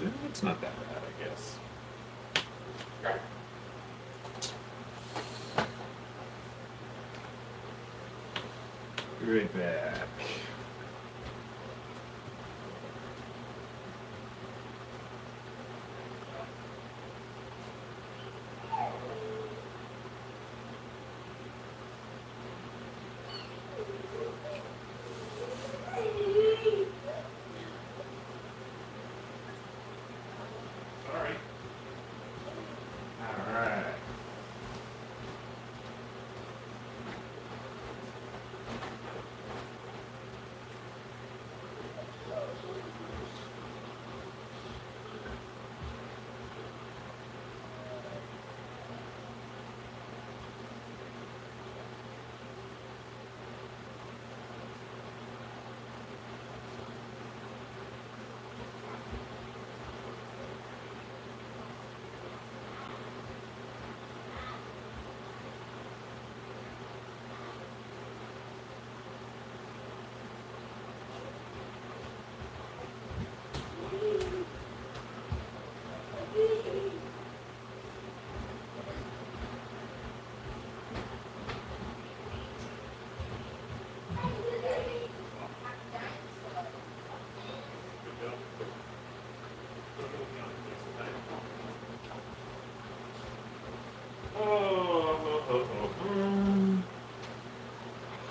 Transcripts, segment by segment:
it's not that bad, I guess. Be right back.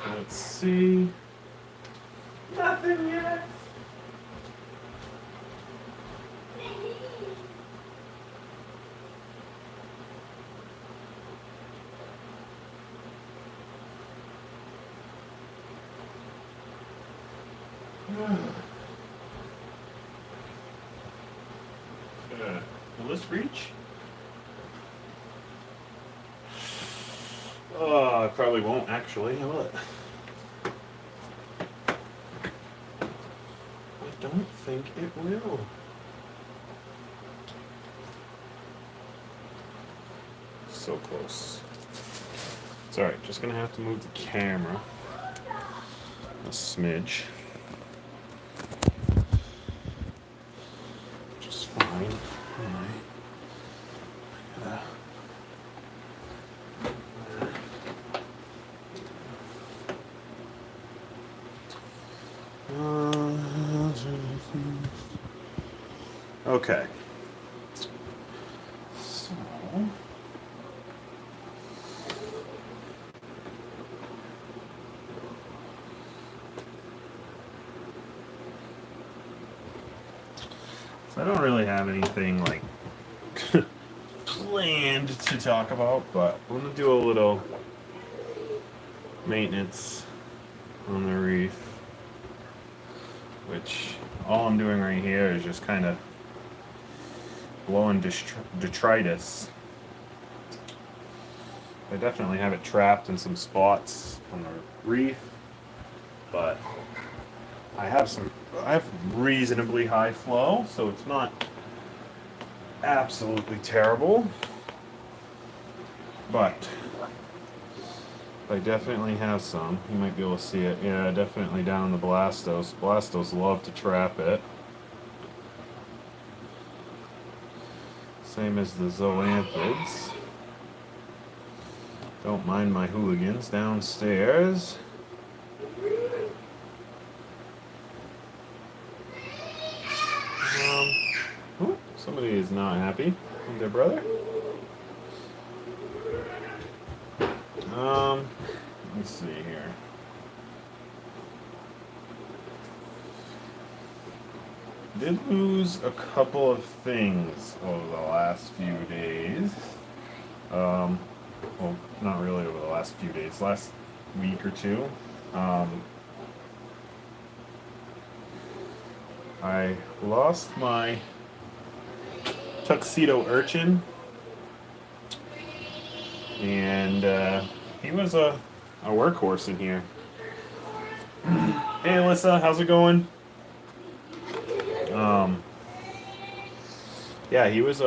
Let's see. Nothing yet. Will this reach? It probably won't actually, will it? I don't think it will. So close. It's alright, just gonna have to move the camera a smidge. Which is fine. Alright. Okay. So I don't really have anything like planned to talk about, but I'm gonna do a little maintenance on the reef, which all I'm doing right here is just kind of blowing detritus. I definitely have it trapped in some spots on the reef, but I have reasonably high flow, so it's not absolutely terrible. But I definitely have some. You might be able to see it. Yeah, definitely down the Blastos. Blastos love to trap it. Same as the zoanthids. Don't mind my hooligans downstairs. Somebody is not happy with their brother. Let's see here. Did lose a couple of things over the last few days. Well, not really over the last few days, last week or two. I lost my tuxedo urchin, and he was a workhorse in here. Hey Alyssa, how's it going? Yeah, he was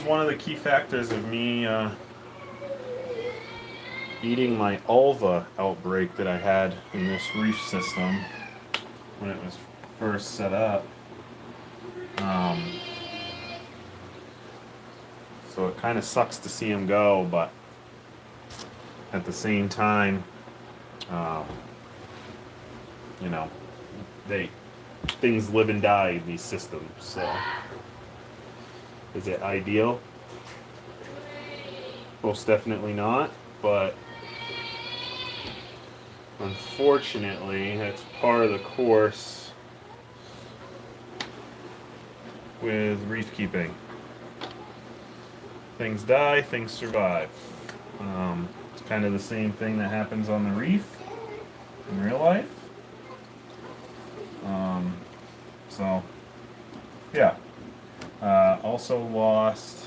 one of the key factors of me eating my ulva outbreak that I had in this reef system when it was first set up. So it kind of sucks to see them go, but at the same time, um, you know, things live and die in these systems. So, is it ideal? Most definitely not, but unfortunately, that's part of the course with reef keeping. Things die, things survive. It's kind of the same thing that happens on the reef in real life. So, yeah. Also lost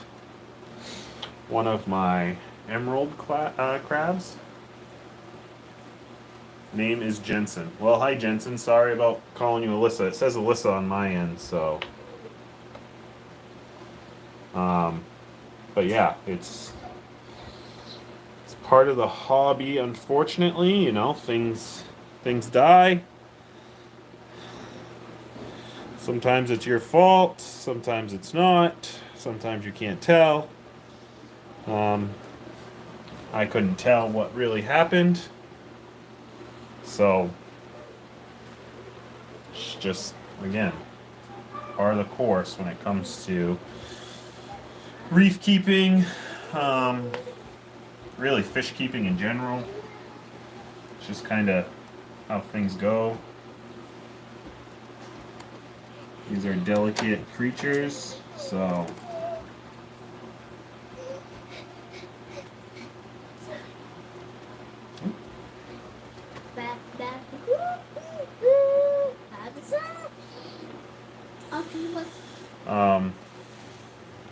one of my emerald crabs. Name is Jensen. Well, hi Jensen. Sorry about calling you Alyssa. It says Alyssa on my end, so. But yeah, it's part of the hobby. Unfortunately, you know, things die. Sometimes it's your fault. Sometimes it's not. Sometimes you can't tell. I couldn't tell what really happened. So, it's just, again, part of the course when it comes to reef keeping, really fish keeping in general. It's just kind of how things go. These are delicate creatures, so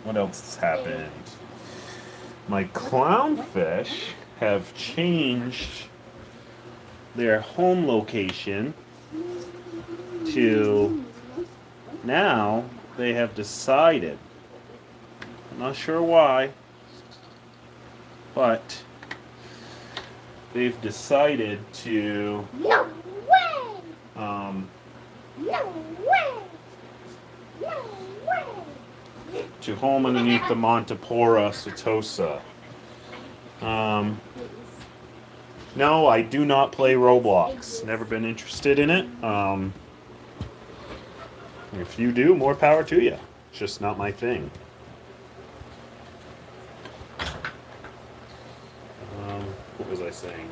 what else has happened? My clownfish have changed their home location to now they have decided, I'm not sure why, but they've decided to No way! No way! No way! to home underneath the Montipora setosa. No, I do not play Roblox. Never been interested in it. If you do, more power to you. It's just not my thing. What was I saying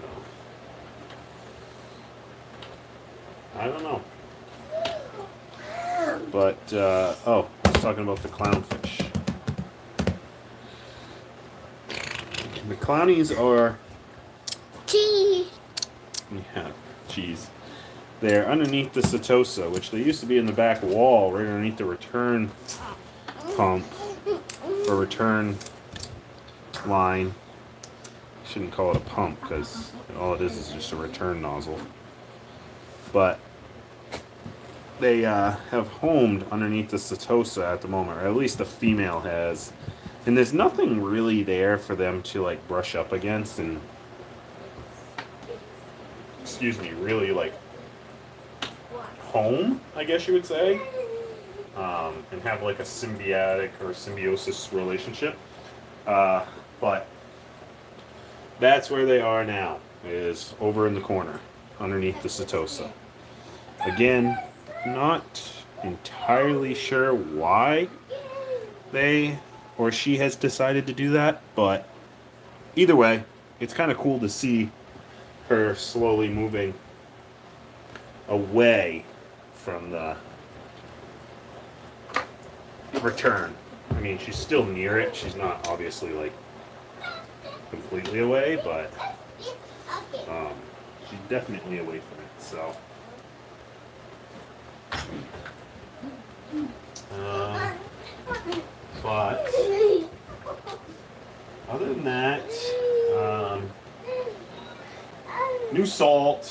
though? I don't know. But, oh, I was talking about the clownfish. The clownies are... Cheese! Yeah, cheese. They're underneath the setosa, which they used to be in the back wall, right underneath the return pump, or return line. Shouldn't call it a pump, because all it is just a return nozzle. But they have homed underneath the setosa at the moment, or at least the female has. And there's nothing really there for them to like brush up against and, excuse me, really like home, I guess you would say, and have like a symbiotic or symbiosis relationship. But that's where they are now, is over in the corner, underneath the setosa. Again, not entirely sure why they or she has decided to do that, but either way, it's kind of cool to see her slowly moving away from the return. I mean, she's still near it. She's not obviously like completely away, but she's definitely away from it. So, but other than that, new salt,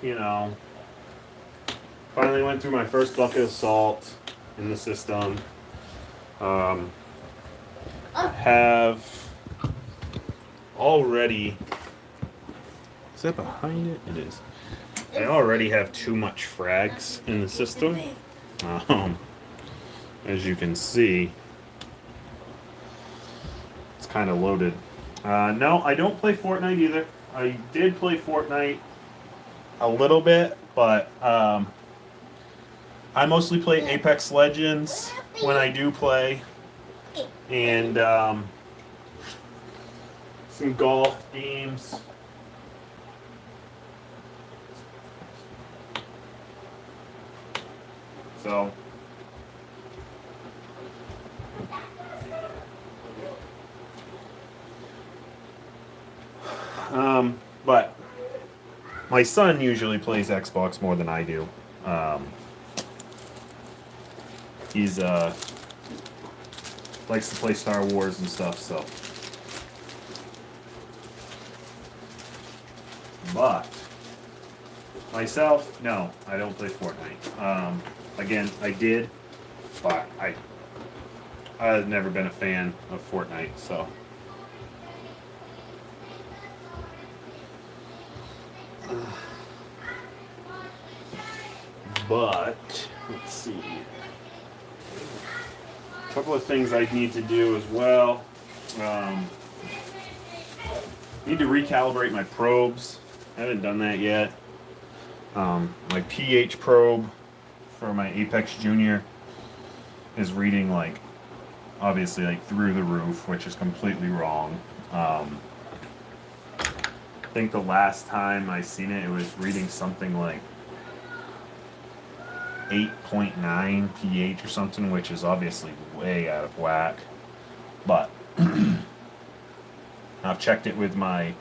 you know. Finally went through my first bucket of salt in the system. Have already... Is that behind it? It is. I already have too much frags in the system. As you can see, it's kind of loaded. No, I don't play Fortnite either. I did play Fortnite a little bit, but I mostly play Apex Legends when I do play, and some golf games. So, but my son usually plays Xbox more than I do. He's likes to play Star Wars and stuff, so. But myself, no, I don't play Fortnite. Again, I did, but I've never been a fan of Fortnite, so. But let's see. A couple of things I need to do as well. Need to recalibrate my probes. I haven't done that yet. My pH probe for my Apex Junior is reading obviously through the roof, which is completely wrong. I think the last time I seen it, it was reading something like 8.9 pH or something, which is obviously way out of whack. But I've checked it with my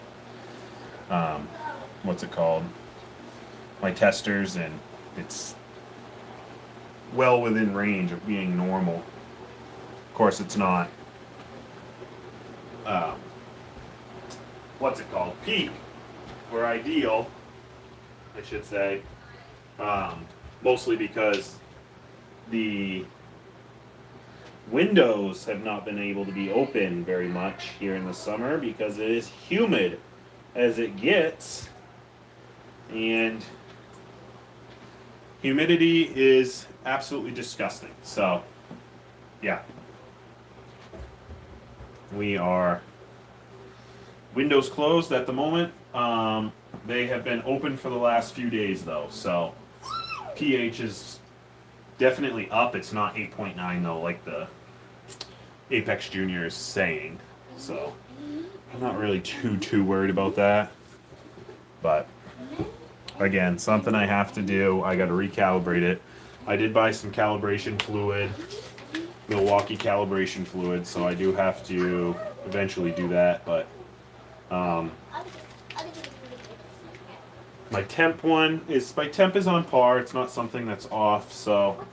what's it called? My testers, and it's well within range of being normal. Of course, it's not what's it called? Peak or ideal, I should say. Mostly because the windows have not been able to be open very much here in the summer because it is humid as it gets, and humidity is absolutely disgusting. So, yeah. We are windows closed at the moment. They have been open for the last few days though, so pH is definitely up. It's not 8.9 though, like the Apex Junior is saying. So I'm not really too worried about that. But again, something I have to do. I got to recalibrate it. I did buy some calibration fluid, Milwaukee calibration fluid, so I do have to eventually do that. But my temp is on par. It's not something that's off, so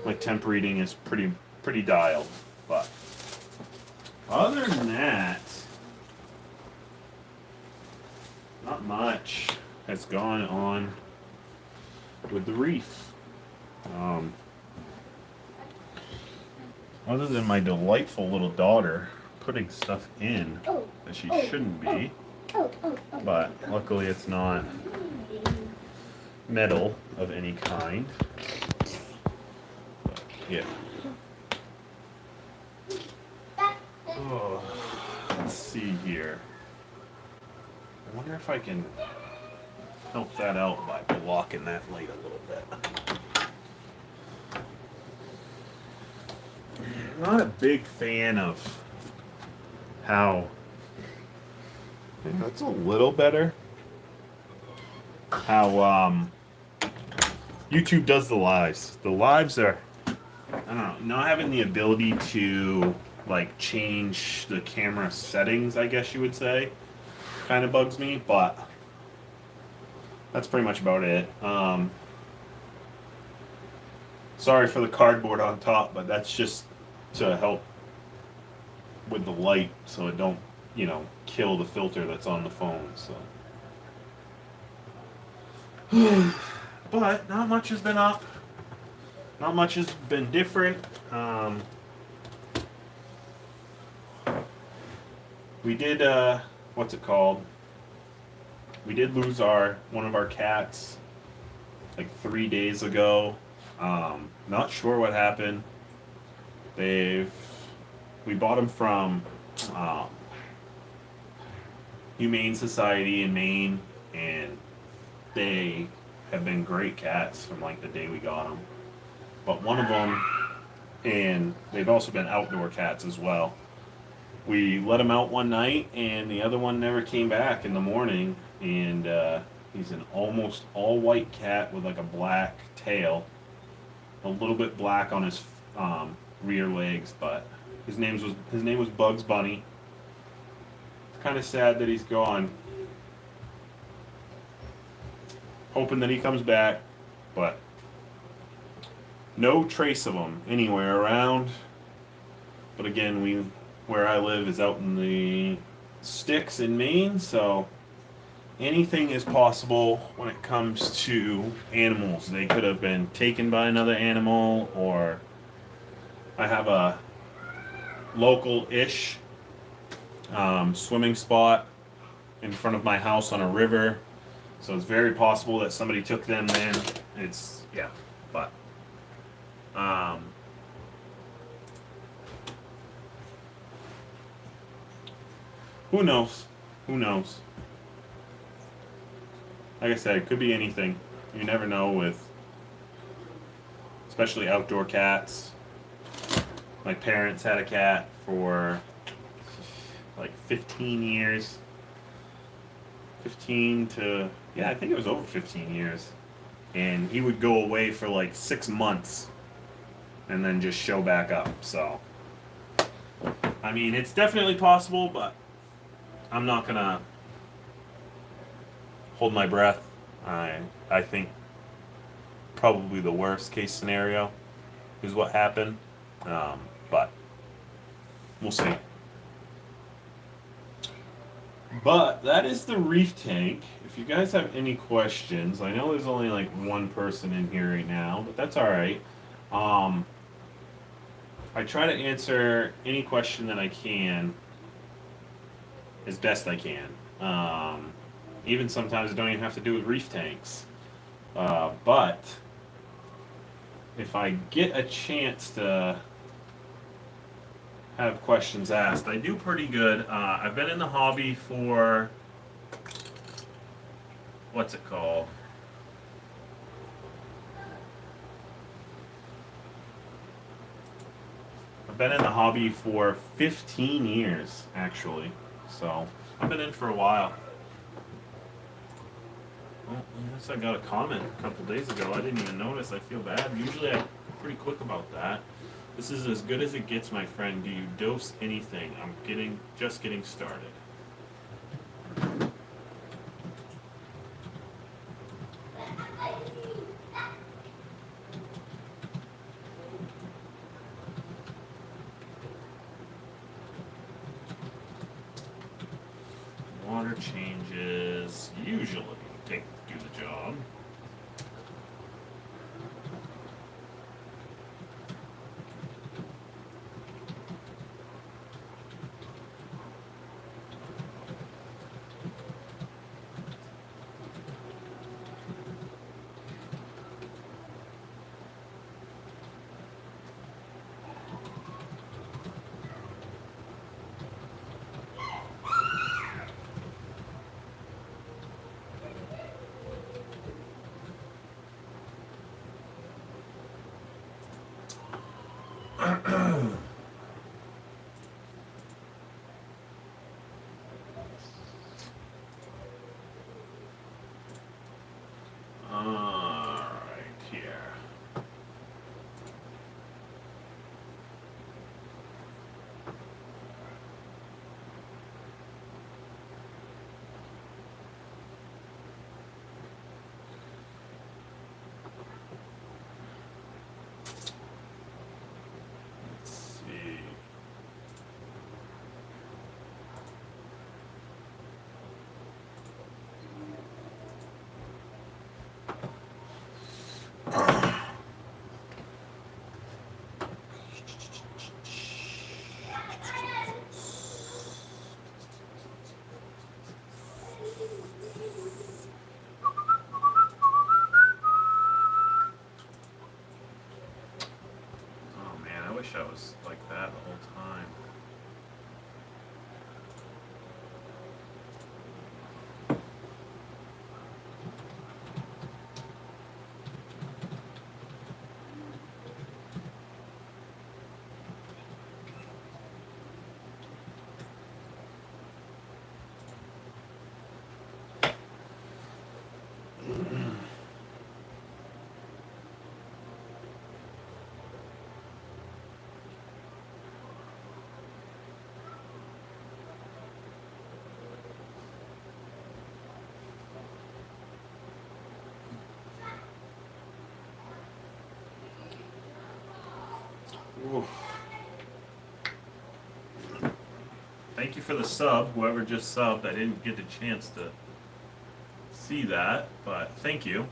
my temp reading is pretty dialed. But other than that, not much has gone on with the reef. Other than my delightful little daughter putting stuff in that she shouldn't be. But luckily it's not metal of any kind. But, yeah. Oh, let's see here. I wonder if I can help that out by blocking that light a little bit. I'm not a big fan of how... That's a little better. How YouTube does the lives. The lives are, I don't know, not having the ability to change the camera settings, I guess you would say, kind of bugs me, but that's pretty much about it. Sorry for the cardboard on top, but that's just to help with the light so it don't kill the filter that's on the phone. So, but not much has been up. Not much has been different. We did what's it called? we did lose one of our cats like 3 days ago. Not sure what happened. We bought him from um, Humane Society in Maine, and they have been great cats from like the day we got them. But one of them, and they've also been outdoor cats as well. We let him out one night, and the other one never came back in the morning. And he's an almost all white cat with like a black tail, a little bit black on his rear legs. But his name was Bugs Bunny. It's kind of sad that he's gone. Hoping that he comes back, but no trace of him anywhere around. But again, where I live is out in the sticks in Maine, so anything is possible when it comes to animals. They could have been taken by another animal, or I have a local-ish swimming spot in front of my house on a river, so it's very possible that somebody took them then. But who knows? Who knows? Like I said, it could be anything. You never know with, especially outdoor cats. My parents had a cat for like 15 years. 15 to, yeah, I think it was over 15 years. And he would go away for like 6 months and then just show back up. So, I mean, it's definitely possible, but I'm not gonna hold my breath. I think probably the worst case scenario is what happened, but we'll see. But that is the reef tank. If you guys have any questions, I know there's only like one person in here right now, but that's all right. I try to answer any question that I can as best I can. Even sometimes I don't even have to do with reef tanks. But if I get a chance to have questions asked, I do pretty good. I've been in the hobby for, what's it called? I've been in the hobby for 15 years, actually. So, I've been in for a while. Well, I guess I got a comment a couple days ago. I didn't even notice. I feel bad. Usually I'm pretty quick about that. This is as good as it gets, my friend. Do you dose anything? I'm just getting started. Water changes usually do the job. wish I was like that the whole time. Oof. Thank you for the sub, whoever just subbed. I didn't get a chance to see that, but thank you.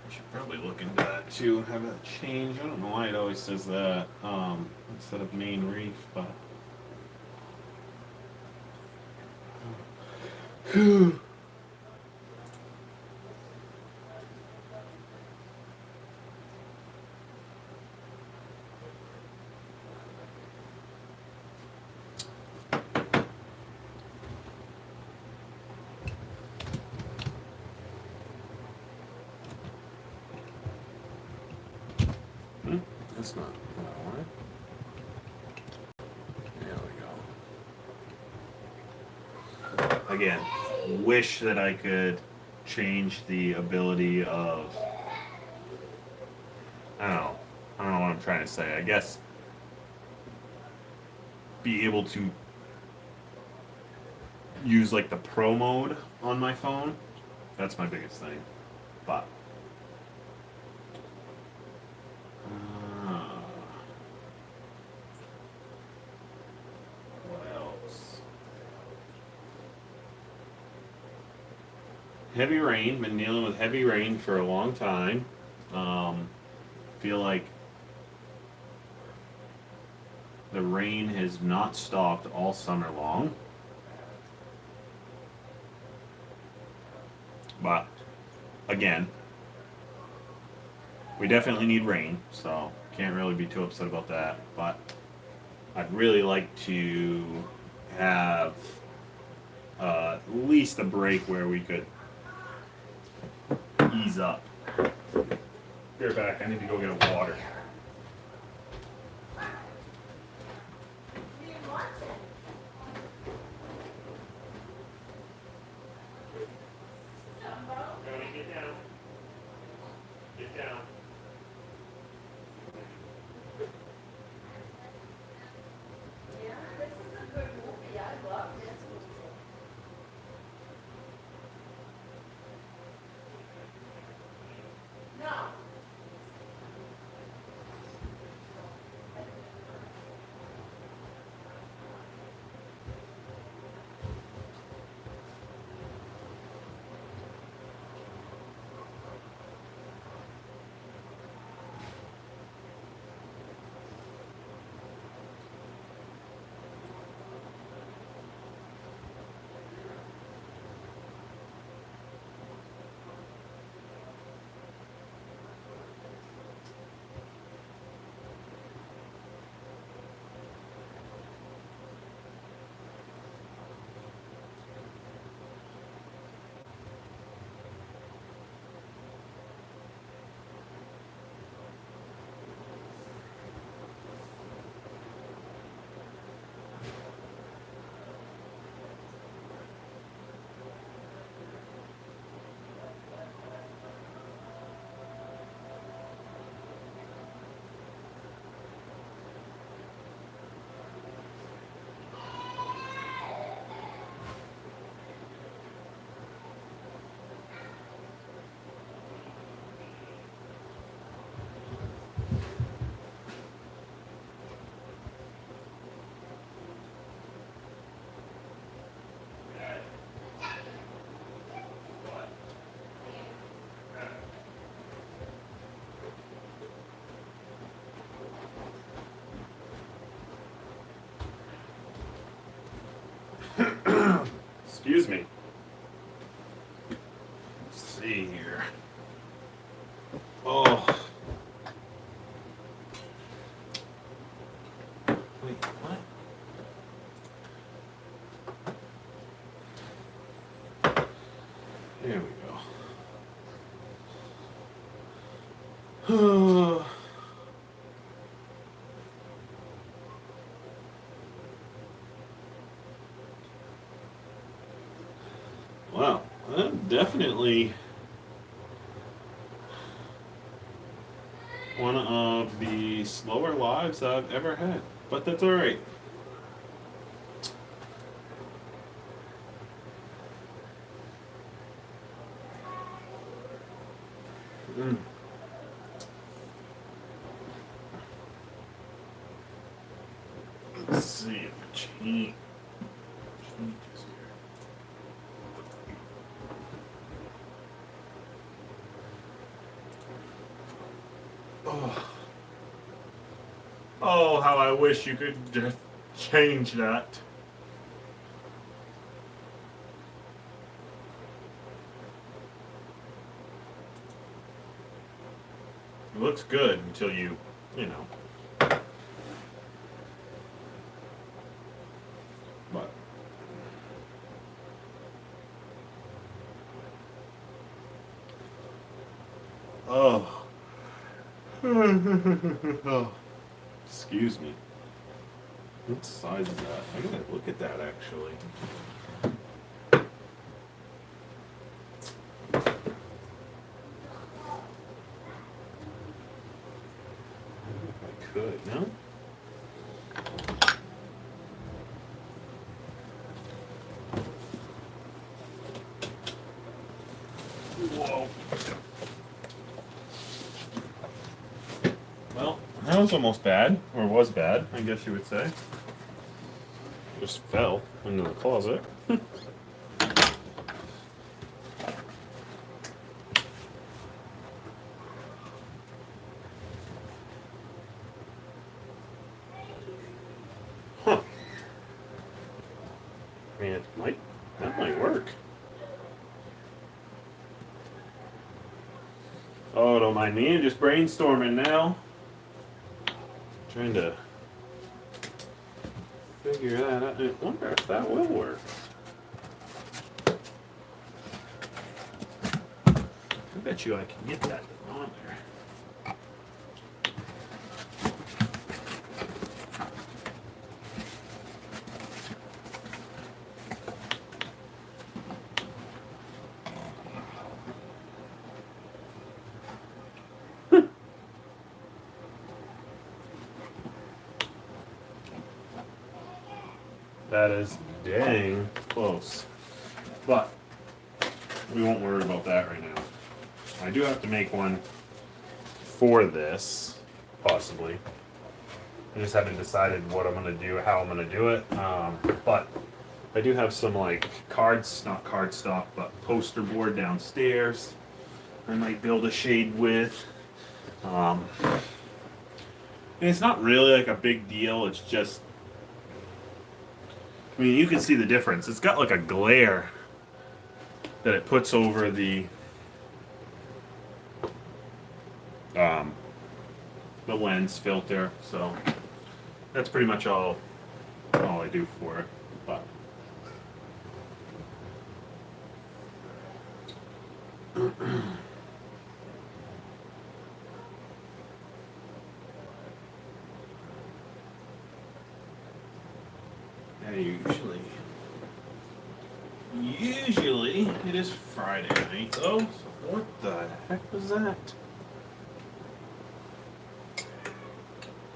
I should probably look into that too, have that change. I don't know why it always says that instead of Maine Reef, but. That's not what I wanted. There we go. Again, wish that I could change the ability of. I don't know what I'm trying to say. I guess be able to use like the pro mode on my phone. That's my biggest thing. But what else? Heavy rain. Been dealing with heavy rain for a long time. Feel like the rain has not stopped all summer long. But again, we definitely need rain, so can't really be too upset about that. But I'd really like to have at least a break where we could ease up. Be right back. I need to go get a water. Get down. Get down. Yeah, this is a good movie. I love this movie. No. see here. Oh. Wait, what? There we go. Wow, that definitely one of the slower lives I've ever had, but that's all right. Mm. Let's see if it changes here. Oh. Oh, how I wish you could just change that. It looks good until you know. But oh. Oh. Excuse me. What size is that? I gotta look at that actually. If I could, no? Whoa. Well, that was almost bad, or was bad, I guess you would say. Just fell into the closet. Huh. I mean, that might work. Oh, don't mind me, I'm just brainstorming now. Trying to figure that out. I wonder if that will work. I bet you I can get that on there. That is dang close. But we won't worry about that right now. I do have to make one for this, possibly. I just haven't decided what I'm going to do, how I'm going to do it. But I do have some like cards, not cardstock, but poster board downstairs. I might build a shade with. And it's not really like a big deal. It's just, I mean, you can see the difference. It's got like a glare that it puts over the lens filter. So that's pretty much all I do for it. But usually it is Friday night though. So what the heck was that?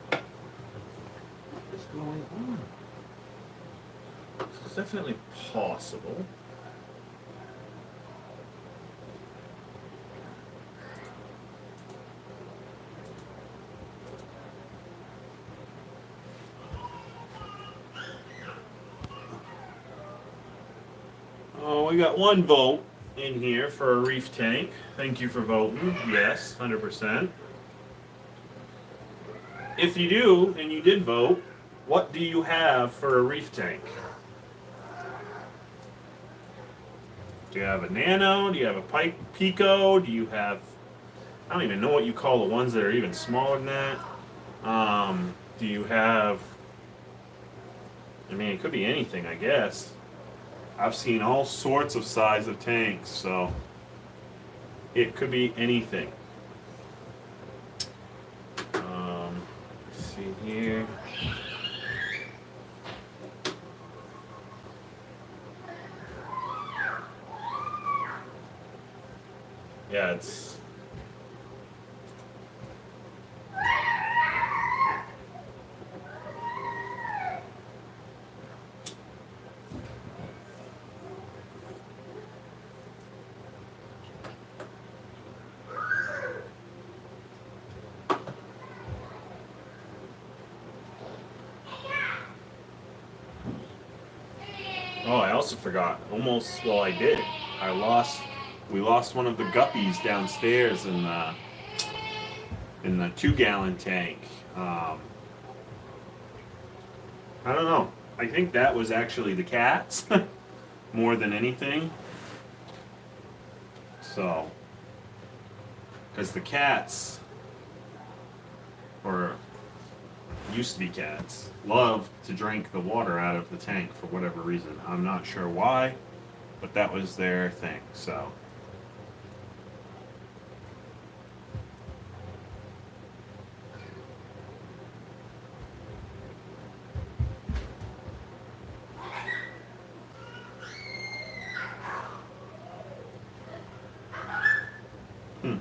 What is going on? It's definitely possible. Oh, we got one vote in here for a reef tank. Thank you for voting. Yes, 100%. If you do, and you did vote, what do you have for a reef tank? Do you have a Nano? Do you have a Pico? Do you have... I don't even know what you call the ones that are even smaller than that. Do you have... I mean, it could be anything, I guess. I've seen all sorts of size of tanks, so it could be anything. Let's see here. Yeah, it's... Oh, I also forgot. Almost, well, I did. We lost one of the guppies downstairs in the 2-gallon tank. I don't know. I think that was actually the cats more than anything. So, because the cats, or used to be cats, love to drink the water out of the tank for whatever reason. I'm not sure why, but that was their thing. So. Hmm.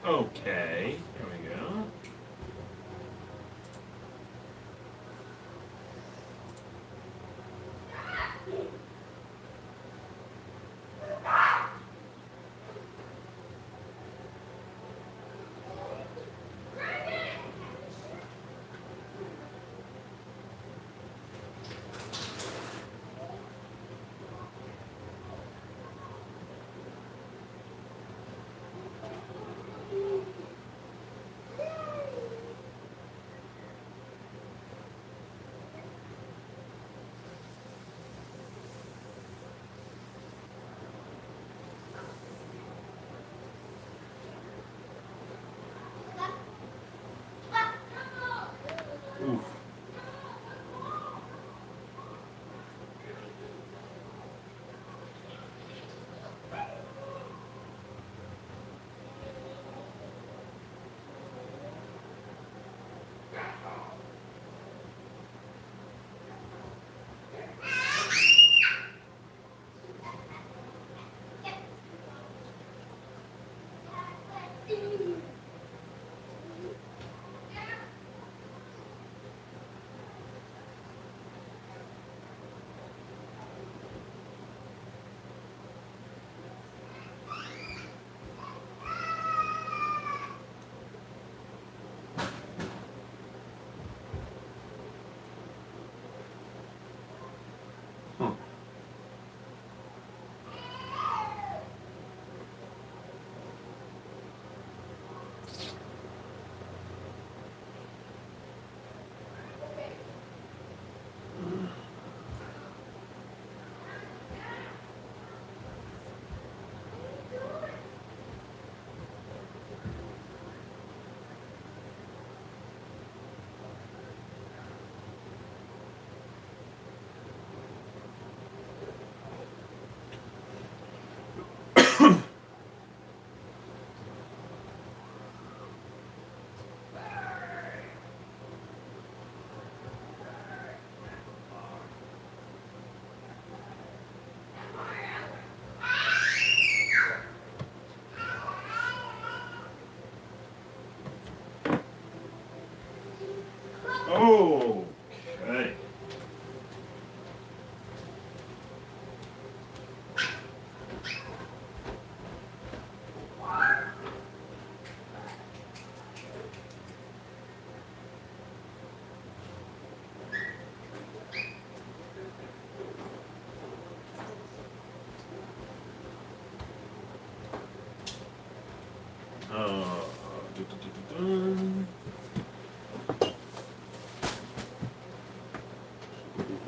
Okay, here we go.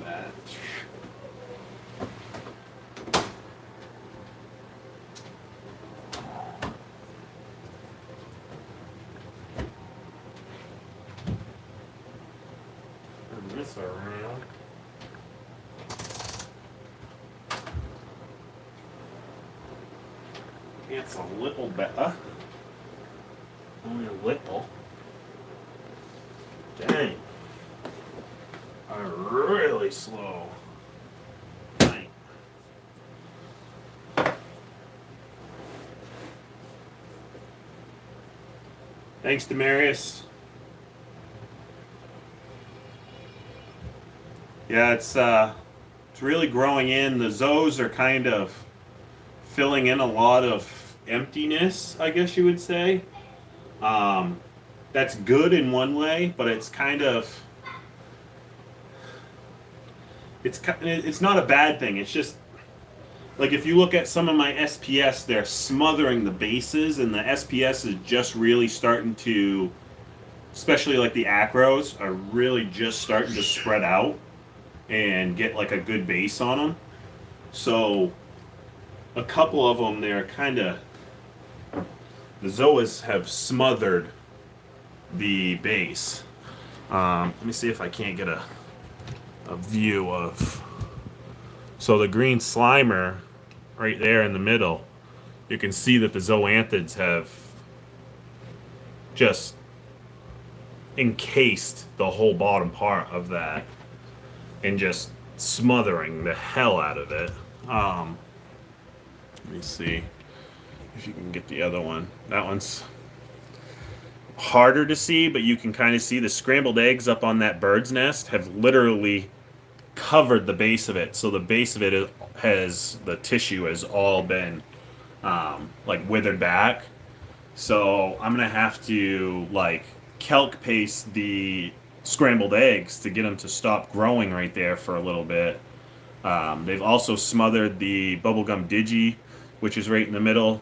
That. Turn this around. It's a little better. Only a little. Dang. I'm really slow. Dang. Thanks, Demarius. Yeah, it's really growing in. The zoes are kind of filling in a lot of emptiness, I guess you would say. That's good in one way, but it's kind of it's not a bad thing. It's just like if you look at some of my SPS, they're smothering the bases, and the SPS is just really starting to, especially like the acros, are really just starting to spread out and get like a good base on them. So a couple of them, they're kind of, the zoas have smothered the base. Let me see if I can't get a view of. So the green slimer right there in the middle, you can see that the zoanthids have just encased the whole bottom part of that and just smothering the hell out of it. Let me see if you can get the other one. That one's harder to see, but you can kind of see the scrambled eggs up on that bird's nest have literally covered the base of it. So the base of it has, the tissue has all been like withered back. So I'm gonna have to like calc paste the scrambled eggs to get them to stop growing right there for a little bit. They've also smothered the bubblegum digi, which is right in the middle,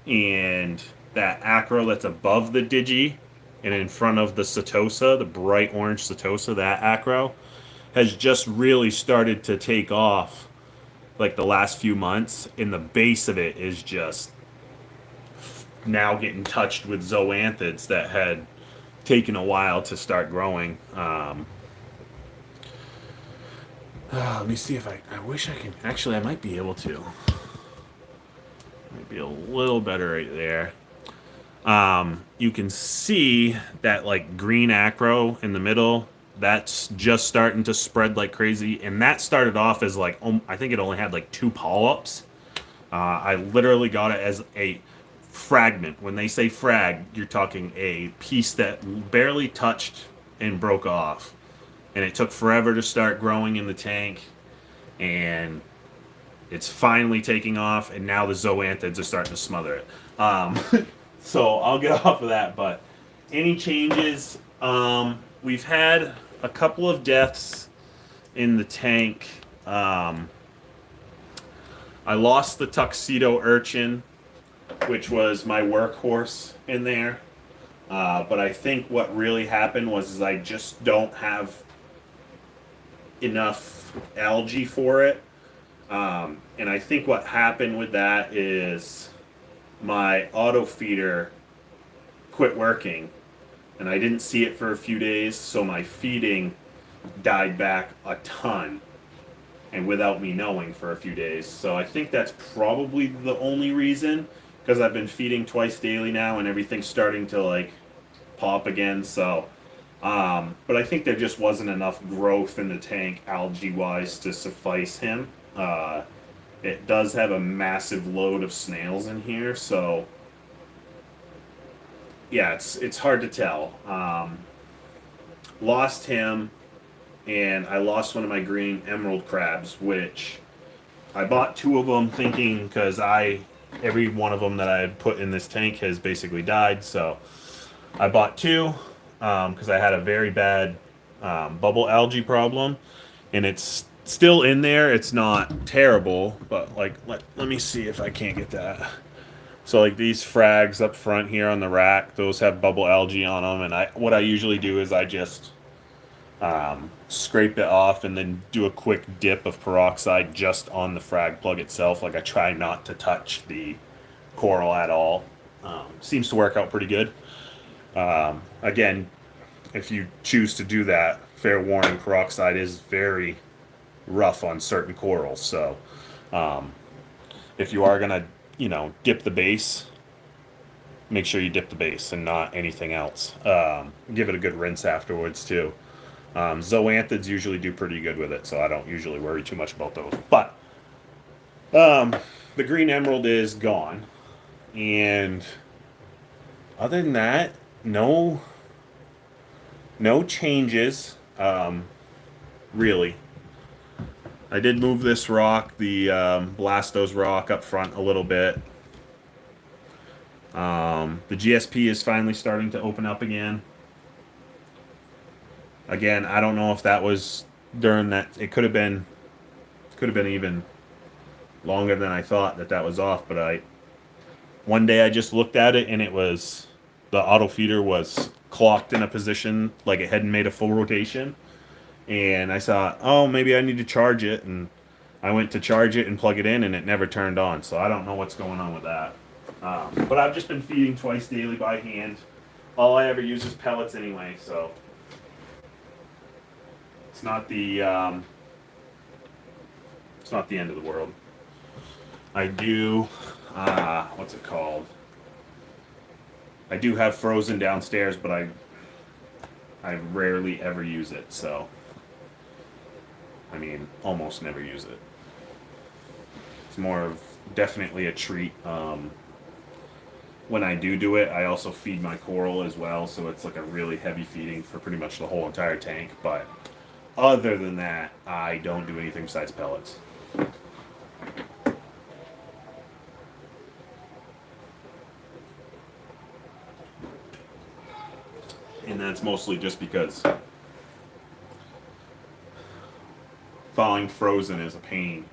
and that acro that's above the digi and in front of the setosa, the bright orange setosa, that acro has just really started to take off like the last few months, and the base of it is just now getting touched with zoanthids that had taken a while to start growing. Let me see if I wish I can. Actually, I might be able to. Might be a little better right there. You can see that like green acro in the middle. That's just starting to spread like crazy, and that started off as like I think it only had like 2 polyps. I literally got it as a fragment. When they say frag, you're talking a piece that barely touched and broke off. And it took forever to start growing in the tank, and it's finally taking off, and now the zoanthids are starting to smother it. So I'll get off of that, but any changes? We've had a couple of deaths in the tank. I lost the tuxedo urchin, which was my workhorse in there. But I think what really happened was I just don't have enough algae for it. And I think what happened with that is my auto feeder quit working, and I didn't see it for a few days, so my feeding died back a ton, and without me knowing for a few days. So I think that's probably the only reason, because I've been feeding twice daily now and everything's starting to like pop again. So but I think there just wasn't enough growth in the tank algae wise to suffice him. It does have a massive load of snails in here, so yeah, it's hard to tell. Lost him, and I lost one of my green emerald crabs, which I bought 2 of them thinking, because every one of them that I had put in this tank has basically died, so I bought 2 because I had a very bad bubble algae problem, and it's still in there. It's not terrible, but like let me see if I can't get that. So like these frags up front here on the rack, those have bubble algae on them, and what I usually do is I just scrape it off, and then do a quick dip of peroxide just on the frag plug itself. Like I try not to touch the coral at all. Seems to work out pretty good. Again, if you choose to do that, fair warning, peroxide is very rough on certain corals. So if you are gonna, dip the base, make sure you dip the base and not anything else. Give it a good rinse afterwards too. Zoanthids usually do pretty good with it, so I don't usually worry too much about those. But the green emerald is gone, and other than that, no changes. Really, I did move this rock, the Blastos rock, up front a little bit. The GSP is finally starting to open up again. Again, I don't know if that was during that. It could have been even longer than I thought that was off. But one day I just looked at it, and it was, the auto feeder was clocked in a position like it hadn't made a full rotation, and I thought, oh, maybe I need to charge it, and I went to charge it and plug it in, and it never turned on. So I don't know what's going on with that. But I've just been feeding twice daily by hand. All I ever use is pellets anyway, so it's not the end of the world. I do, what's it called? I do have frozen downstairs, but I rarely ever use it, so I mean, almost never use it. It's more of definitely a treat. When I do it, I also feed my coral as well, so it's like a really heavy feeding for pretty much the whole entire tank. But other than that, I don't do anything besides pellets. And that's mostly just because thawing frozen is a pain.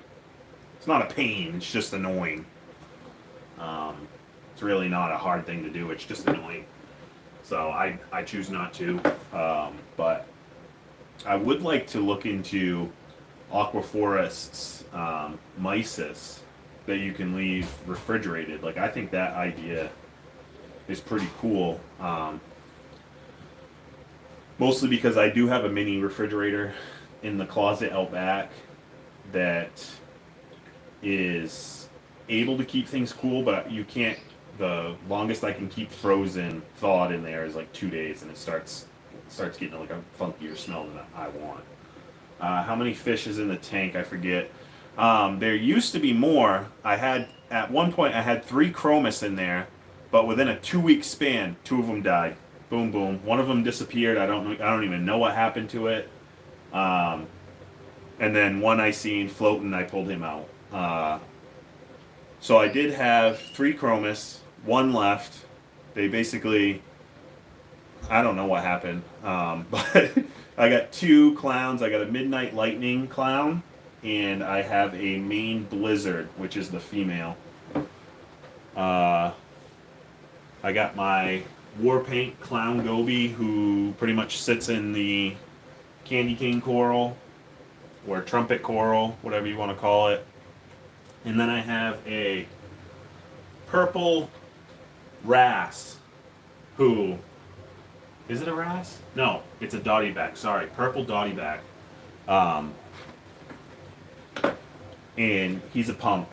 It's not a pain, it's just annoying. It's really not a hard thing to do, it's just annoying. So I choose not to. But I would like to look into Aquaforest's mysis that you can leave refrigerated. Like, I think that idea is pretty cool. Mostly because I do have a mini refrigerator in the closet out back that is able to keep things cool, but you can't. The longest I can keep frozen thawed in there is like 2 days, and it starts getting like a funkier smell than I want. How many fish is in the tank? I forget. There used to be more. At one point I had 3 chromis in there, but within a 2-week span, 2 of them died. Boom, boom. One of them disappeared. I don't even know what happened to it. And then one I seen floating, I pulled him out. So I did have 3 chromis, 1 left. They basically, I don't know what happened, but I got 2 clowns. I got a Midnight Lightning clown, and I have a Maine Blizzard, which is the female. I got my War Paint Clown Goby, who pretty much sits in the Candy Cane Coral, or Trumpet Coral, whatever you want to call it. And then I have a Purple Wrasse, who, is it a wrasse? No, it's a dottyback, sorry, Purple dottyback. And he's a punk.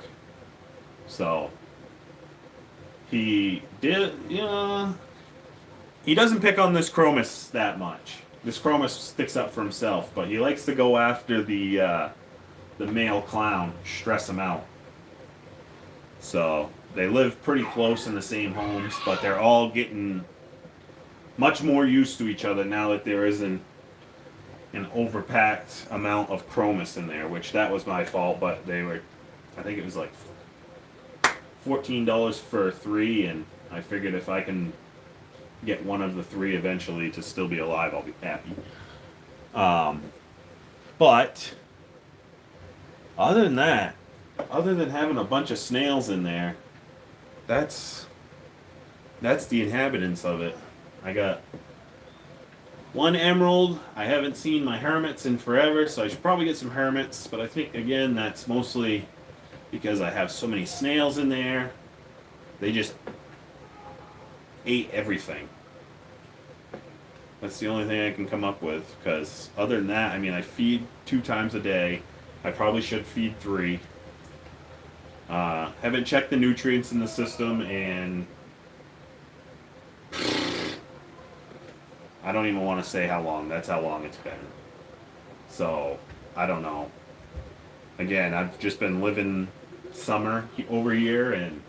So, he doesn't pick on this chromis that much. This chromis sticks up for himself, but he likes to go after the male clown, stress him out. So they live pretty close in the same homes, but they're all getting much more used to each other now that there isn't an overpacked amount of chromis in there, which that was my fault, but they were, I think it was like $14 for 3, and I figured if I can get one of the 3 eventually to still be alive, I'll be happy. But other than that, other than having a bunch of snails in there, that's the inhabitants of it. I got one emerald. I haven't seen my hermits in forever, so I should probably get some hermits. But I think, again, that's mostly because I have so many snails in there. They just ate everything. That's the only thing I can come up with. Because other than that, I mean, I feed 2 times a day. I probably should feed 3. Haven't checked the nutrients in the system, and I don't even want to say how long. That's how long it's been. So, I don't know. Again, I've just been living summer over here, and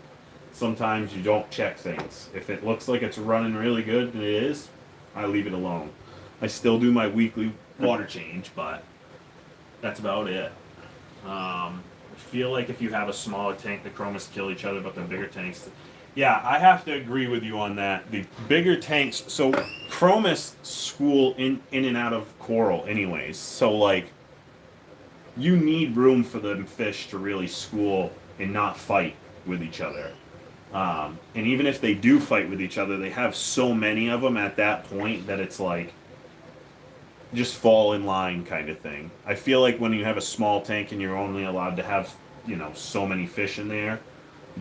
sometimes you don't check things. If it looks like it's running really good, and it is, I leave it alone. I still do my weekly water change, but that's about it. I feel like if you have a smaller tank, the chromis kill each other, but the bigger tanks. Yeah, I have to agree with you on that. The bigger tanks, so chromis school in and out of coral, anyways. So like, you need room for the fish to really school and not fight with each other. And even if they do fight with each other, they have so many of them at that point that it's like, just fall in line kind of thing. I feel like when you have a small tank and you're only allowed to have, so many fish in there,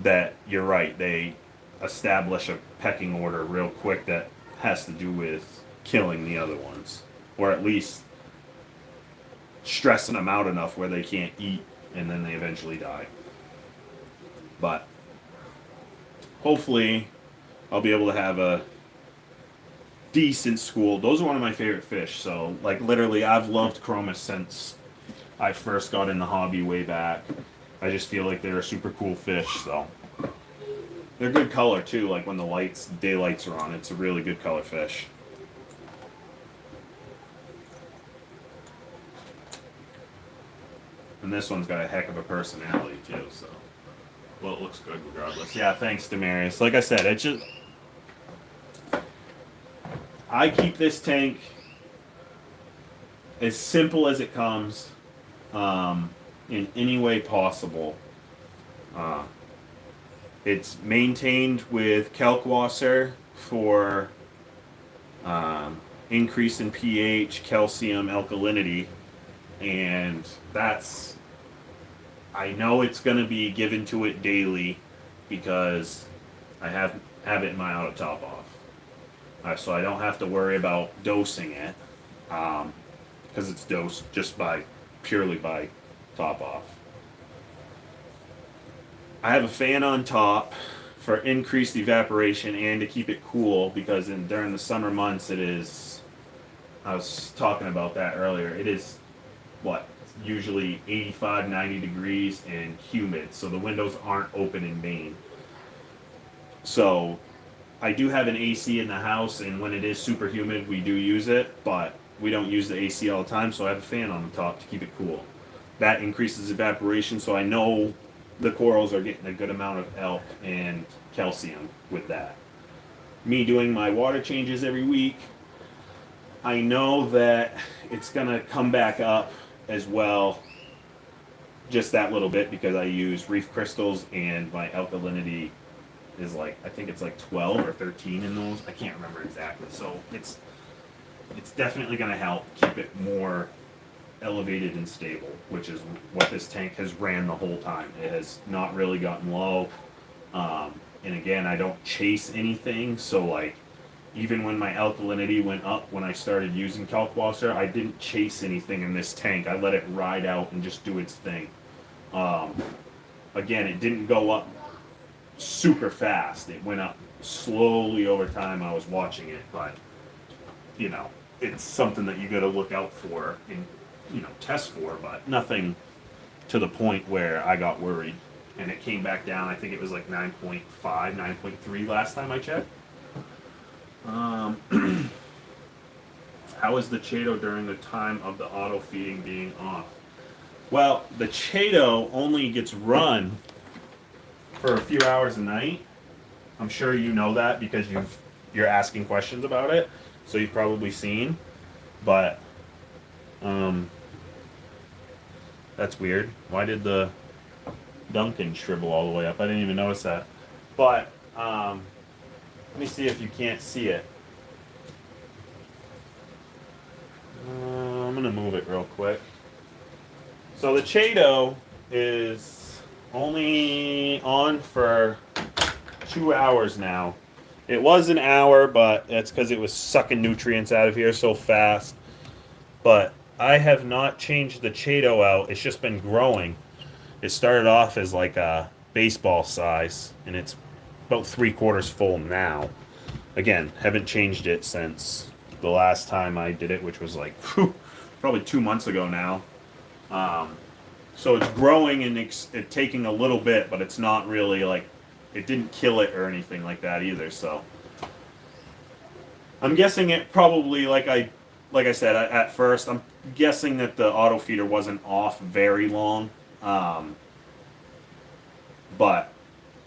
that you're right, they establish a pecking order real quick that has to do with killing the other ones. Or at least stressing them out enough where they can't eat and then they eventually die. But hopefully I'll be able to have a decent school. Those are one of my favorite fish. So, like, literally, I've loved chromis since I first got in the hobby way back. I just feel like they're a super cool fish. So, they're good color too. Like when the daylights are on, it's a really good color fish. And this one's got a heck of a personality too. So, well, it looks good regardless. Yeah, thanks, Demarius. Like I said, it's just. I keep this tank as simple as it comes, in any way possible. It's maintained with kalkwasser for increase in pH, calcium, alkalinity, and I know it's going to be given to it daily because I have it in my auto top off. So I don't have to worry about dosing it, because it's dosed just purely by top off. I have a fan on top for increased evaporation and to keep it cool, because during the summer months I was talking about that earlier, it is usually 85, 90 degrees and humid, so the windows aren't open in Maine. So I do have an AC in the house, and when it is super humid, we do use it, but we don't use the AC all the time, so I have a fan on the top to keep it cool. That increases evaporation, so I know the corals are getting a good amount of alk and calcium with that. Me doing my water changes every week, I know that it's going to come back up as well, just that little bit, because I use reef crystals, and my alkalinity is I think it's 12 or 13 in those. I can't remember exactly. So it's definitely going to help keep it more elevated and stable, which is what this tank has ran the whole time. It has not really gotten low. And again, I don't chase anything. So even when my alkalinity went up when I started using kalkwasser, I didn't chase anything in this tank. I let it ride out and just do its thing. Again, it didn't go up super fast. It went up slowly over time. I was watching it, but it's something that you got to look out for and test for, but nothing to the point where I got worried. And it came back down. I think it was 9.5, 9.3 last time I checked. How is the Chaeto during the time of the auto feeding being off? Well, the Chaeto only gets run for a few hours a night. I'm sure you know that because you're asking questions about it, so you've probably seen. But that's weird. Why did the Duncan shrivel all the way up? I didn't even notice that. But let me see if you can't see it. real quick. So the Chato is only on for 2 hours now. It was an hour, but that's because it was sucking nutrients out of here so fast. But I have not changed the Chato out. It's just been growing. It started off as like a baseball size, and it's about 3/4 full now. Again, haven't changed it since the last time I did it, which was like probably 2 months ago now. So it's growing and it's taking a little bit, but it's not really like, it didn't kill it or anything like that either. So I'm guessing it probably, like I said at first, I'm guessing that the auto feeder wasn't off very long. But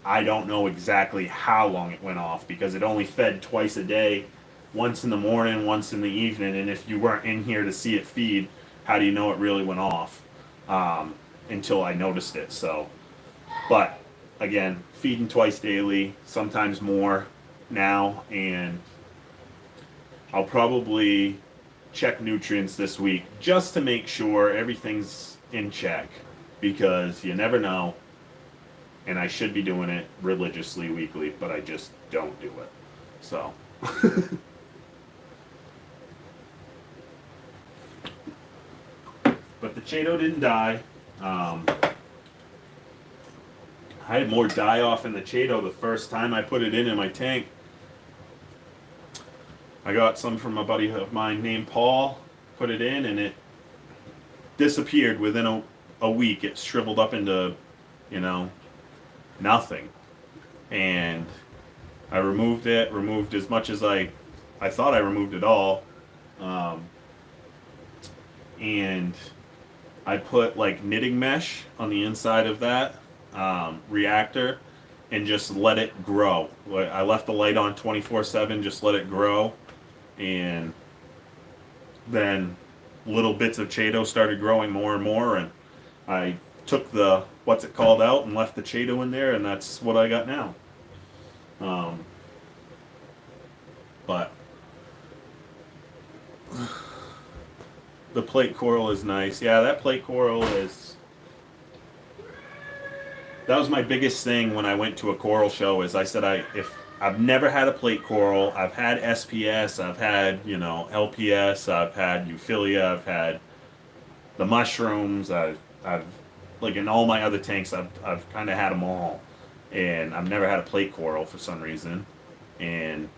I don't know exactly how long it went off because it only fed twice a day, once in the morning, once in the evening. And if you weren't in here to see it feed, how do you know it really went off? Until I noticed it. So, but again, feeding twice daily, sometimes more now, and I'll probably check nutrients this week just to make sure everything's in check, because you never know. And I should be doing it religiously weekly, but I just don't do it. So. But the Chato didn't die. I had more die off in the Chato the first time I put it in my tank. I got some from a buddy of mine named Paul, put it in, and it disappeared within a week. It shriveled up into, nothing. And I removed as much as I thought I removed it all. And I put like knitting mesh on the inside of that reactor and just let it grow. I left the light on 24/7, just let it grow. And then little bits of Chato started growing more and more, and I took the out and left the Chato in there, and that's what I got now. But the plate coral is nice. Yeah, that plate coral that was my biggest thing when I went to a coral show. Is I said I've never had a plate coral. I've had SPS, I've had LPS, I've had Euphilia, I've had the mushrooms, I've like in all my other tanks, I've kind of had them all, and I've never had a plate coral for some reason, and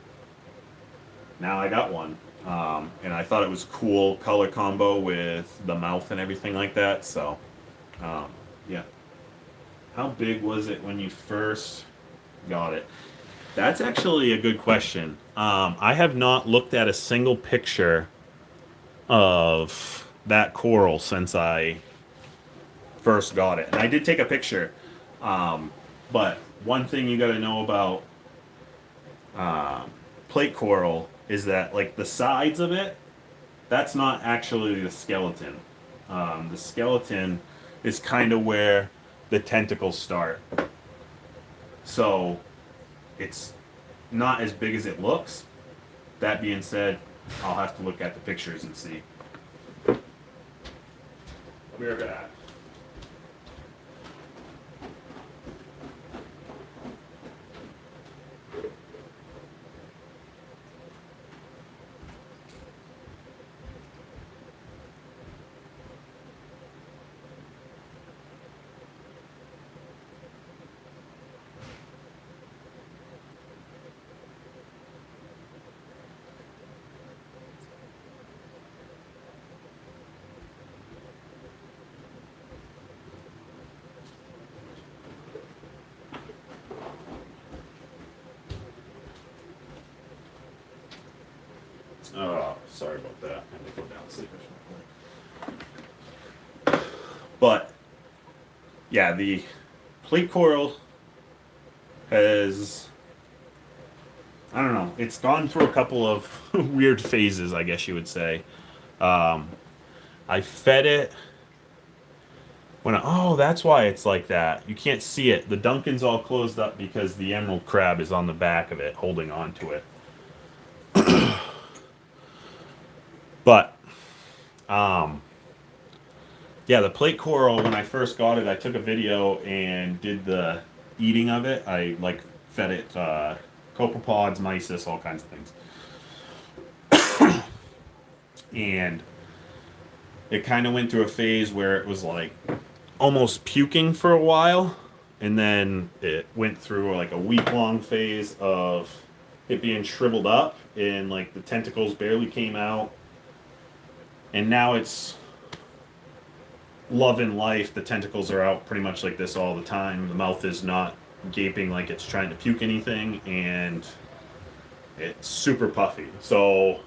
now I got one, and I thought it was cool color combo with the mouth and everything like that. So, yeah. How big was it when you first got it? That's actually a good question. I have not looked at a single picture of that coral since I first got it. And I did take a picture. But one thing you got to know about plate coral is that, like, the sides of it, that's not actually the skeleton. The skeleton is kind of where the tentacles start. So it's not as big as it looks. That being said, I'll have to look at the pictures and see. We're back. Oh, sorry about that. I had to go downstairs. But yeah, the plate coral has, I don't know, it's gone through a couple of weird phases, I guess you would say. I fed it that's why it's like that. You can't see it. The Duncan's all closed up because the emerald crab is on the back of it, holding on to it. But Yeah, the plate coral, when I first got it, I took a video and did the eating of it. I like fed it copepods, mysis, all kinds of things. And it kind of went through a phase where it was like almost puking for a while. And then it went through like a week long phase of it being shriveled up and like the tentacles barely came out. And now it's love and life. The tentacles are out pretty much like this all the time. The mouth is not gaping like it's trying to puke anything, and it's super puffy. So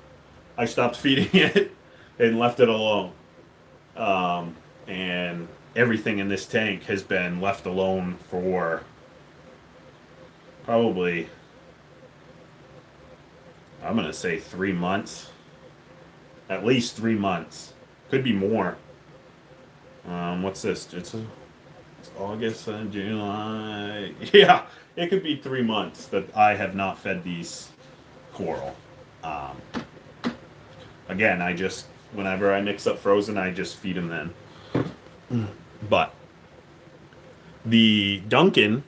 I stopped feeding it and left it alone. And everything in this tank has been left alone for probably, I'm going to say 3 months. At least 3 months. Could be more. What's this? It's August and July. Yeah, it could be 3 months that I have not fed these coral. Um, Again, I just, whenever I mix up frozen, I just feed them then. But the Duncan,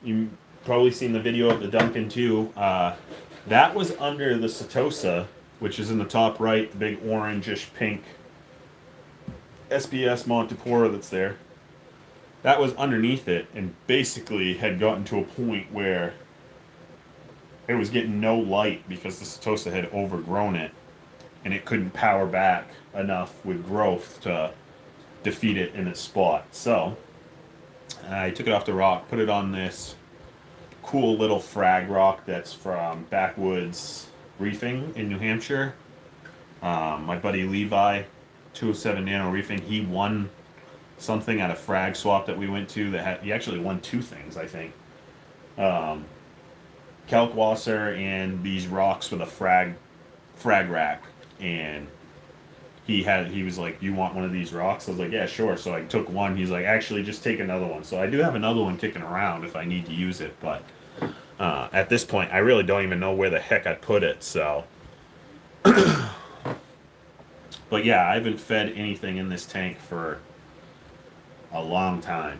you probably seen the video of the Duncan too. That was under the Setosa, which is in the top right, the big orangish pink SBS Montipora that's there. That was underneath it and basically had gotten to a point where it was getting no light because the Setosa had overgrown it and it couldn't power back enough with growth to defeat it in its spot. So I took it off the rock, put it on this cool little frag rock that's from Backwoods Reefing in New Hampshire. My buddy Levi, 207 Nano Reefing, he won something at a frag swap that we went to that had, he actually won two things, I think. Kalkwasser and these rocks with a frag rack. And he was like, "You want one of these rocks?" I was like, "Yeah, sure." So I took one. He's like, "Actually, just take another one." So I do have another one kicking around if I need to use it, but at this point, I really don't even know where the heck I put it. So, but yeah, I haven't fed anything in this tank for a long time,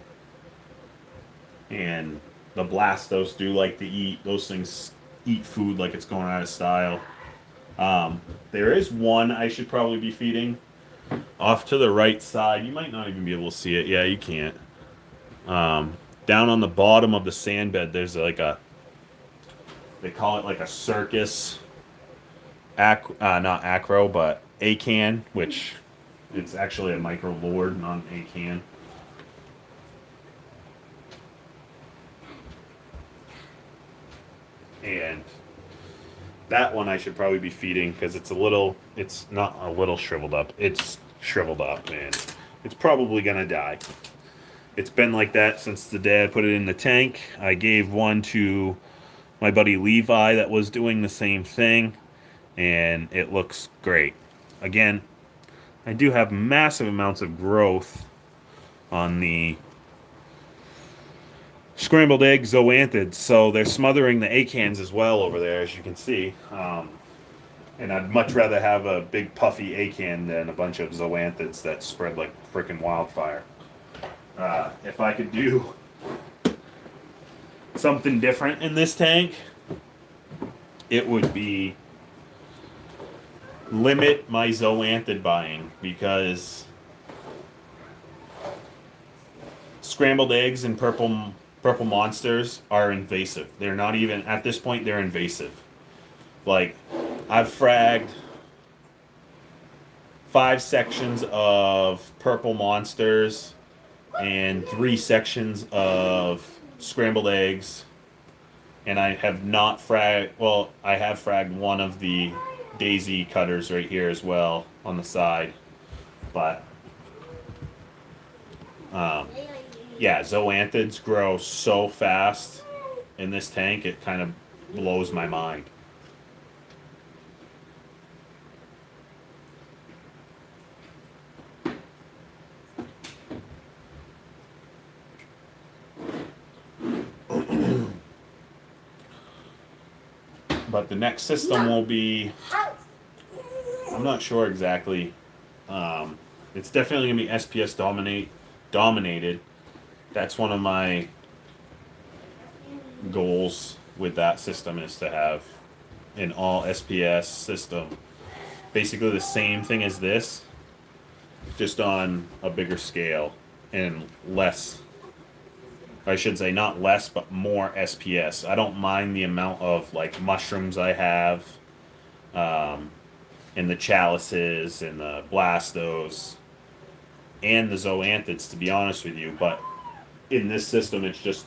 and the Blastos do like to eat. Those things eat food like it's going out of style. There is one I should probably be feeding off to the right side. You might not even be able to see it. Yeah, you can't. Down on the bottom of the sand bed, there's like they call it like a circus, not acro, but acan, which it's actually a micro lord, not an acan. And that one I should probably be feeding because it's not a little shriveled up. It's shriveled up, and it's probably going to die. It's been like that since the day I put it in the tank. I gave one to my buddy Levi that was doing the same thing, and it looks great. Again, I do have massive amounts of growth on the scrambled egg zoanthids, so they're smothering the acans as well over there, as you can see. And I'd much rather have a big puffy acan than a bunch of zoanthids that spread like freaking wildfire. If I could do something different in this tank, it would be limit my zoanthid buying, because scrambled eggs and purple monsters are invasive. They're not even, at this point, they're invasive. Like, I've fragged 5 sections of purple monsters and 3 sections of scrambled eggs, and I have not fragged, well, I have fragged one of the daisy cutters right here as well on the side, but yeah, zoanthids grow so fast in this tank, it kind of blows my mind. But the next system will be, I'm not sure exactly it's definitely gonna be SPS dominated. That's one of my goals with that system is to have an all SPS system. Basically the same thing as this, just on a bigger scale and less. I should say not less, but more SPS. I don't mind the amount of like mushrooms I have, um, and the chalices and the blastos and the zoanthids, to be honest with you. But in this system, it's just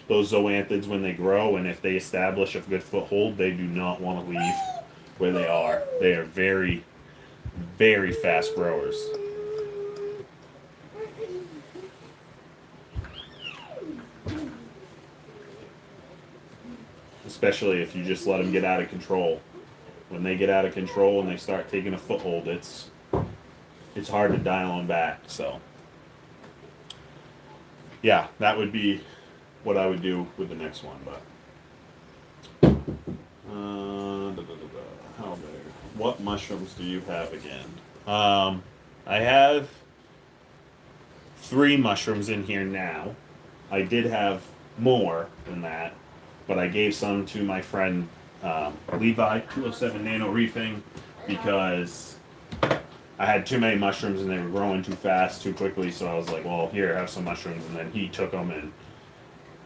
those zoanthids when they grow and if they establish a good foothold, they do not want to leave where they are. They are very, very fast growers. Especially if you just let them get out of control. When they get out of control and they start taking a foothold, it's hard to dial them back. So, yeah, that would be what I would do with the next one. But how big? What mushrooms do you have again? I have 3 mushrooms in here now. I did have more than that, but I gave some to my friend Levi, 207 Nano Reefing, because I had too many mushrooms and they were growing too fast, too quickly. So I was like, well, here, have some mushrooms. And then he took them, and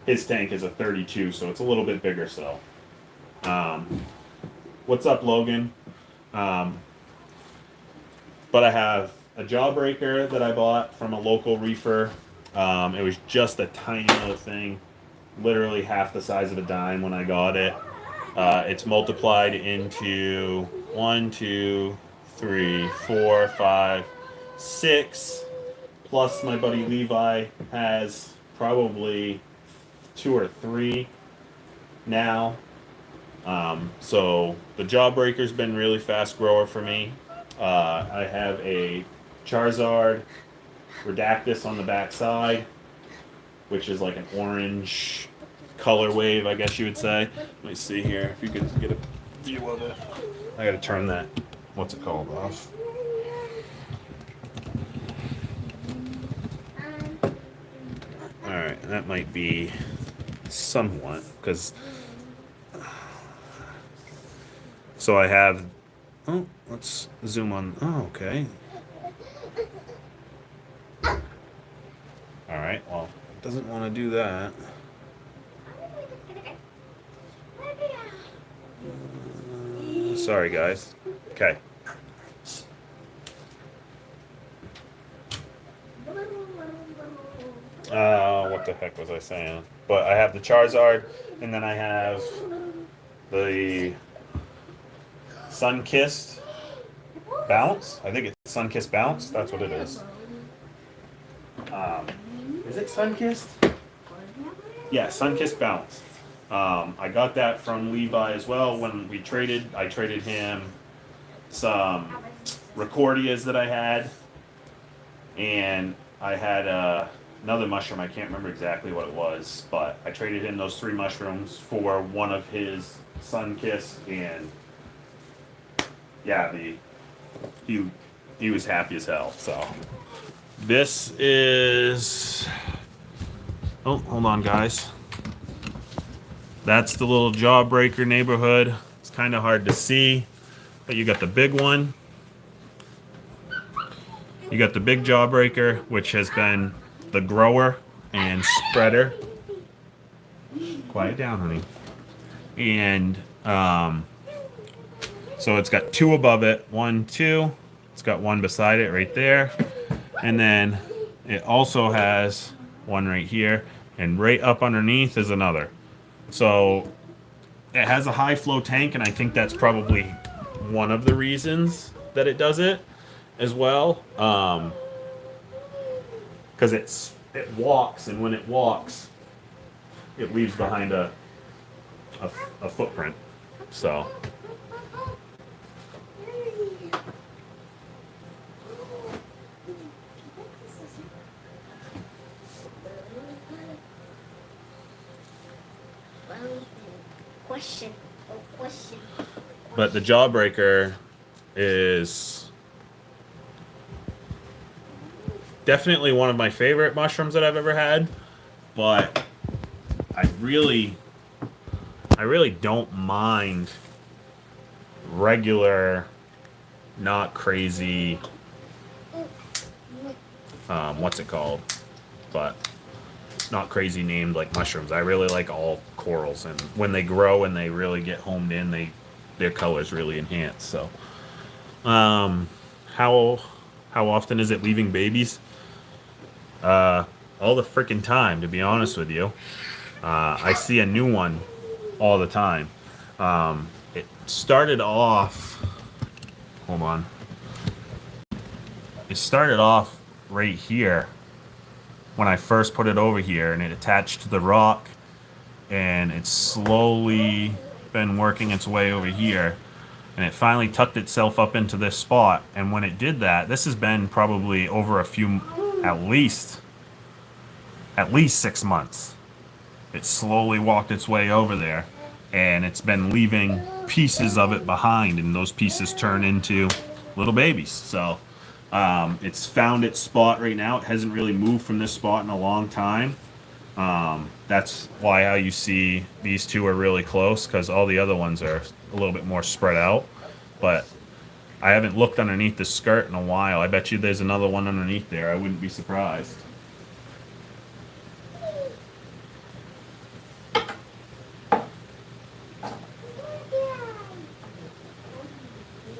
his tank is a 32, so it's a little bit bigger. So, what's up, Logan? But I have a jawbreaker that I bought from a local reefer. It was just a tiny little thing, literally half the size of a dime when I got it. It's multiplied into 1, 2, 3, 4, 5, 6. Plus, my buddy Levi has probably 2 or 3 now. So the jawbreaker's been really fast grower for me. I have a Charizard Redactus on the back side, which is like an orange color wave, I guess you would say. Let me see here if you can get a view of it. I gotta turn that, what's it called, off. Alright, that might be somewhat, because so I have, oh, let's zoom on, oh, okay. Alright, well, it doesn't want to do that. Sorry, guys. Okay. What the heck was I saying? But I have the Charizard, and then I have the Sun-Kissed Bounce. I think it's Sun-Kissed Bounce. That's what it is. Is it Sun-Kissed? Yeah, Sun-Kissed Bounce. I got that from Levi as well when we traded. I traded him some Recordias that I had, and I had another mushroom. I can't remember exactly what it was, but I traded him those 3 mushrooms for one of his Sun-Kissed, and yeah, he was happy as hell. So this is, oh, hold on, guys. That's the little jawbreaker neighborhood. It's kind of hard to see, but you got the big one. You got the big jawbreaker, which has been the grower and spreader. Quiet down, honey. And so it's got 2 above it. 1, 2. It's got 1 beside it right there. And then it also has 1 right here. And right up underneath is another. So it has a high flow tank, and I think that's probably one of the reasons that it does it as well. Because it walks, and when it walks, it leaves behind a footprint. So Question. but the jawbreaker is definitely one of my favorite mushrooms that I've ever had, but I really don't mind regular, not crazy, what's it called? But not crazy named like mushrooms. I really like all corals, and when they grow and they really get homed in, their colors really enhance. So, um, how how often is it leaving babies? All the freaking time, to be honest with you. I see a new one all the time. It started off. Hold on. It started off right here when I first put it over here, and it attached to the rock, and it's slowly been working its way over here, and it finally tucked itself up into this spot. And when it did that, this has been probably over a few, at least 6 months. It slowly walked its way over there, and it's been leaving pieces of it behind, and those pieces turn into little babies. So it's found its spot right now. It hasn't really moved from this spot in a long time. That's why how you see these two are really close, because all the other ones are a little bit more spread out. But I haven't looked underneath the skirt in a while. I bet you there's another one underneath there. I wouldn't be surprised.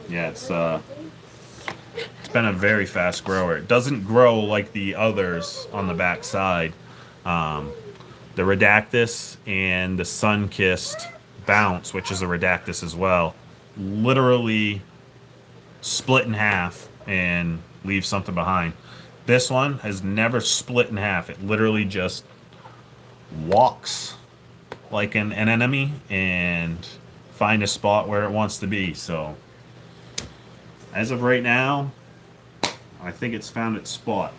Yeah, it's been a very fast grower. It doesn't grow like the others on the back side. The Redactus and the Sun-Kissed Bounce, which is a Redactus as well, literally split in half and leave something behind. This one has never split in half. It literally just walks like an enemy and find a spot where it wants to be. So as of right now, I think it's found its spot.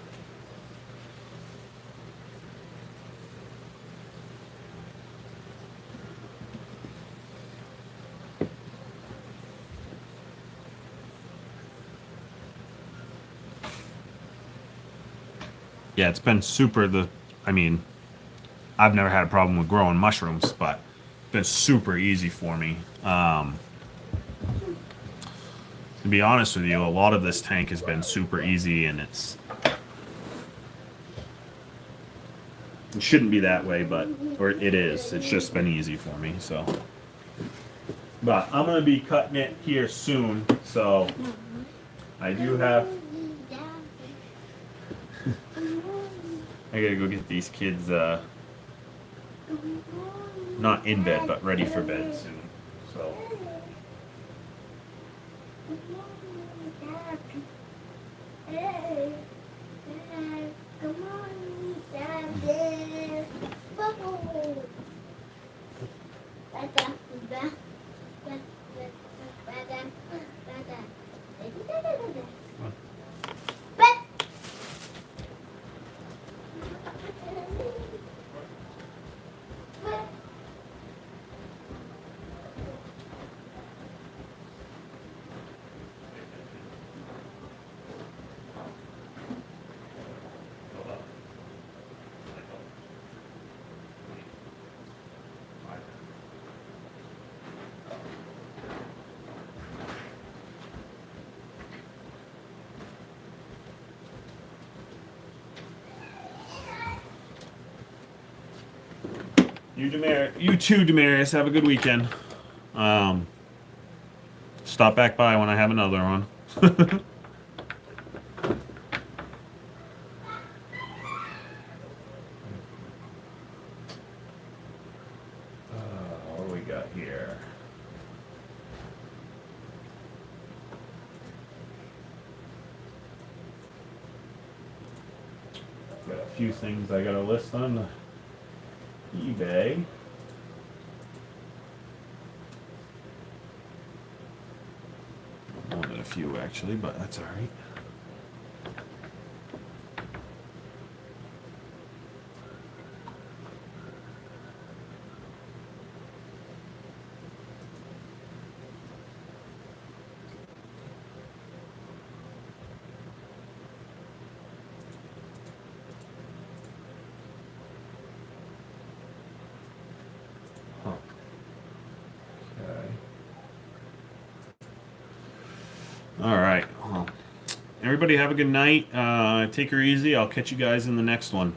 Yeah, it's been I mean, I've never had a problem with growing mushrooms, but it's been super easy for me. To be honest with you, a lot of this tank has been super easy, and it shouldn't be that way, or it is. It's just been easy for me, so. But I'm gonna be cutting it here soon, so I do have. I gotta go get these kids, not in bed, but ready for bed soon. So. You too, Demarius. Have a good weekend. Stop back by when I have another one. What do we got here? Got a few things I gotta list on eBay. More than a few actually, but that's all right. All right. Well, everybody have a good night. Take her easy. I'll catch you guys in the next one.